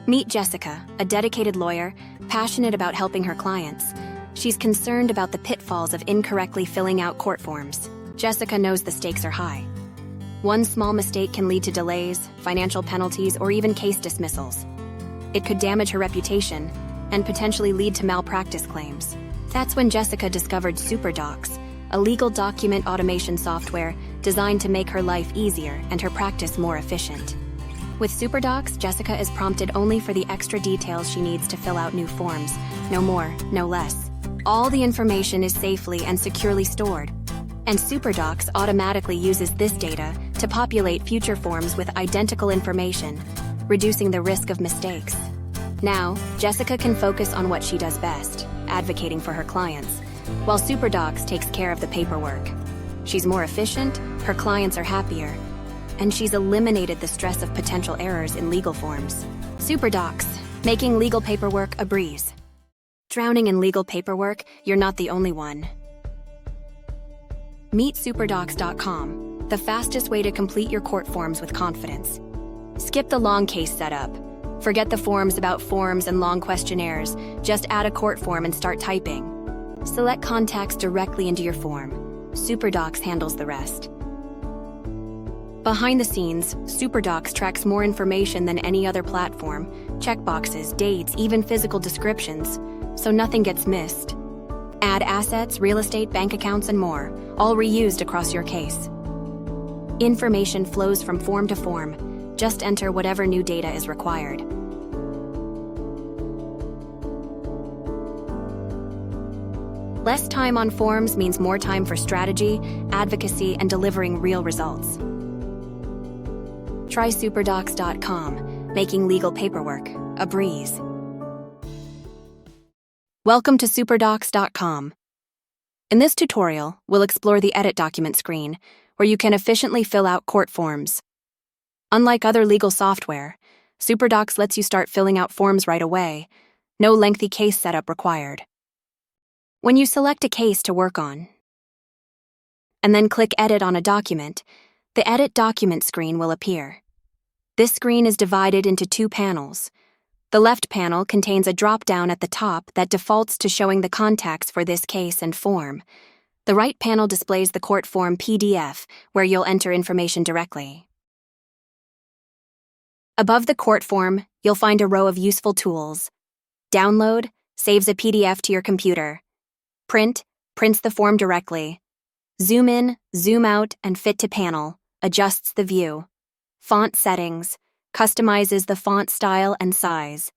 Meet Jessica, a dedicated lawyer, passionate about helping her clients. She's concerned about the pitfalls of incorrectly filling out court forms. Jessica knows the stakes are high. One small mistake can lead to delays, financial penalties, or even case dismissals. It could damage her reputation and potentially lead to malpractice claims. That's when Jessica discovered SuperDocs, a legal document automation software designed to make her life easier and her practice more efficient. With SuperDocs, Jessica is prompted only for the extra details she needs to fill out new forms. No more, no less. All the information is safely and securely stored. And SuperDocs automatically uses this data to populate future forms with identical information, reducing the risk of mistakes. Now, Jessica can focus on what she does best, advocating for her clients, while SuperDocs takes care of the paperwork. She's more efficient, her clients are happier, and she's eliminated the stress of potential errors in legal forms. SuperDocs, making legal paperwork a breeze. Drowning in legal paperwork, you're not the only one. Meet superdocs.com, the fastest way to complete your court forms with confidence. Skip the long case setup. Forget the forms about forms and long questionnaires. Just add a court form and start typing. Select contacts directly into your form. SuperDocs handles the rest. Behind the scenes, SuperDocs tracks more information than any other platform, checkboxes, dates, even physical descriptions, so nothing gets missed. Add assets, real estate, bank accounts, and more, all reused across your case. Information flows from form to form. Just enter whatever new data is required. Less time on forms means more time for strategy, advocacy, and delivering real results. Try superdocs.com, making legal paperwork a breeze. Welcome to superdocs.com. In this tutorial, we'll explore the Edit Document screen, where you can efficiently fill out court forms. Unlike other legal software, SuperDocs lets you start filling out forms right away. No lengthy case setup required. When you select a case to work on, and then click Edit on a document, the Edit Document screen will appear. This screen is divided into two panels. The left panel contains a drop-down at the top that defaults to showing the contacts for this case and form. The right panel displays the court form PDF, where you'll enter information directly. Above the court form, you'll find a row of useful tools. Download saves a PDF to your computer. Print prints the form directly. Zoom in, zoom out, and fit to panel adjusts the view. Font settings customizes the font style and size.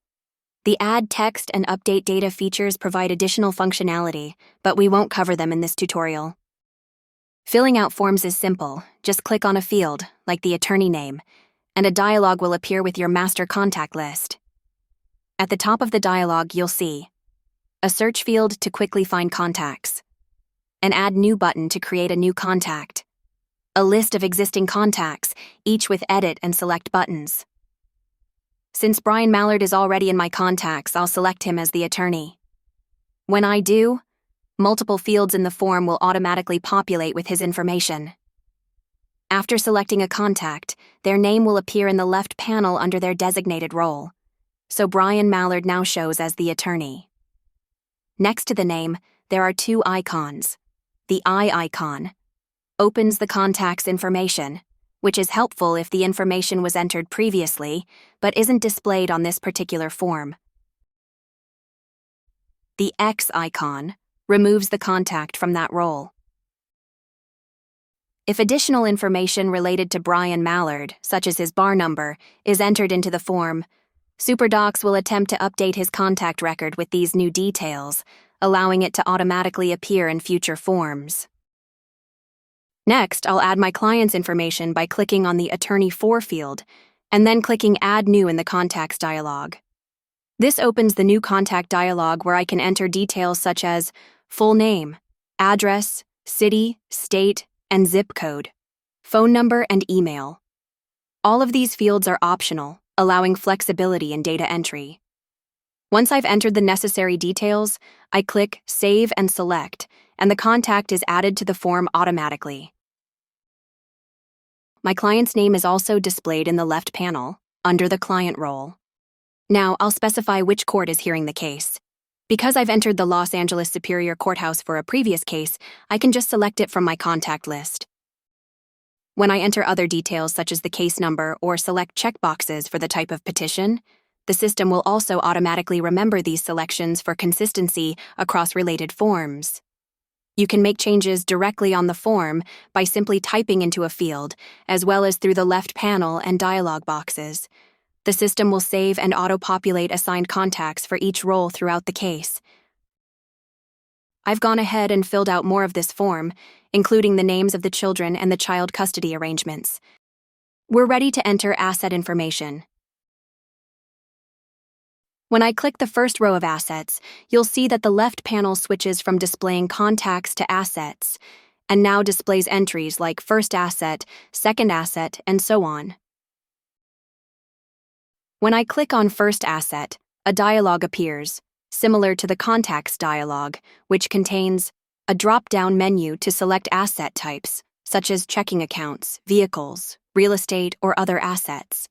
The Add Text and Update Data features provide additional functionality, but we won't cover them in this tutorial. Filling out forms is simple. Just click on a field, like the attorney name, and a dialog will appear with your master contact list. At the top of the dialog, you'll see a search field to quickly find contacts, an Add New button to create a new contact, a list of existing contacts, each with edit and select buttons. Since Brian Mallard is already in my contacts, I'll select him as the attorney. When I do, multiple fields in the form will automatically populate with his information. After selecting a contact, their name will appear in the left panel under their designated role. So Brian Mallard now shows as the attorney. Next to the name, there are two icons. The eye icon opens the contact's information, which is helpful if the information was entered previously but isn't displayed on this particular form. The X icon removes the contact from that role. If additional information related to Brian Mallard, such as his bar number, is entered into the form, SuperDocs will attempt to update his contact record with these new details, allowing it to automatically appear in future forms. Next, I'll add my client's information by clicking on the Attorney For field, and then clicking Add New in the Contacts dialog. This opens the new contact dialog where I can enter details such as full name, address, city, state, and zip code, phone number, and email. All of these fields are optional, allowing flexibility in data entry. Once I've entered the necessary details, I click Save and Select, and the contact is added to the form automatically. My client's name is also displayed in the left panel, under the client role. Now, I'll specify which court is hearing the case. Because I've entered the Los Angeles Superior Courthouse for a previous case, I can just select it from my contact list. When I enter other details such as the case number or select checkboxes for the type of petition, the system will also automatically remember these selections for consistency across related forms. You can make changes directly on the form by simply typing into a field, as well as through the left panel and dialog boxes. The system will save and auto-populate assigned contacts for each role throughout the case. I've gone ahead and filled out more of this form, including the names of the children and the child custody arrangements. We're ready to enter asset information. When I click the first row of assets, you'll see that the left panel switches from displaying contacts to assets, and now displays entries like first asset, second asset, and so on. When I click on first asset, a dialog appears, similar to the contacts dialog, which contains a drop-down menu to select asset types, such as checking accounts, vehicles, real estate, or other assets.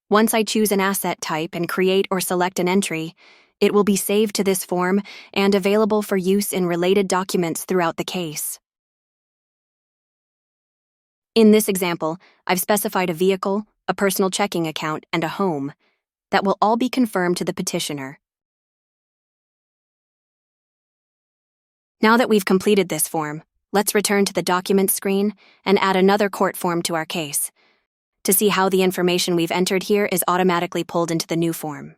Once I choose an asset type and create or select an entry, it will be saved to this form and available for use in related documents throughout the case. In this example, I've specified a vehicle, a personal checking account, and a home that will all be confirmed to the petitioner. Now that we've completed this form, let's return to the Documents screen and add another court form to our case to see how the information we've entered here is automatically pulled into the new form.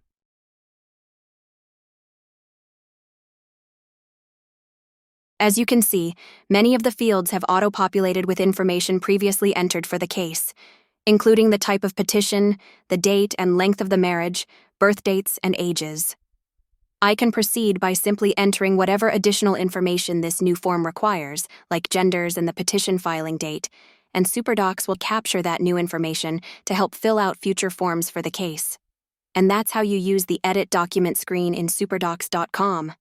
As you can see, many of the fields have auto-populated with information previously entered for the case, including the type of petition, the date and length of the marriage, birth dates, and ages. I can proceed by simply entering whatever additional information this new form requires, like genders and the petition filing date, and SuperDocs will capture that new information to help fill out future forms for the case. And that's how you use the Edit Document screen in superdocs.com.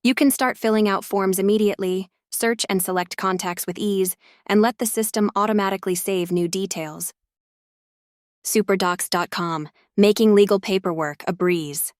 You can start filling out forms immediately, search and select contacts with ease, and let the system automatically save new details. superdocs.com, making legal paperwork a breeze.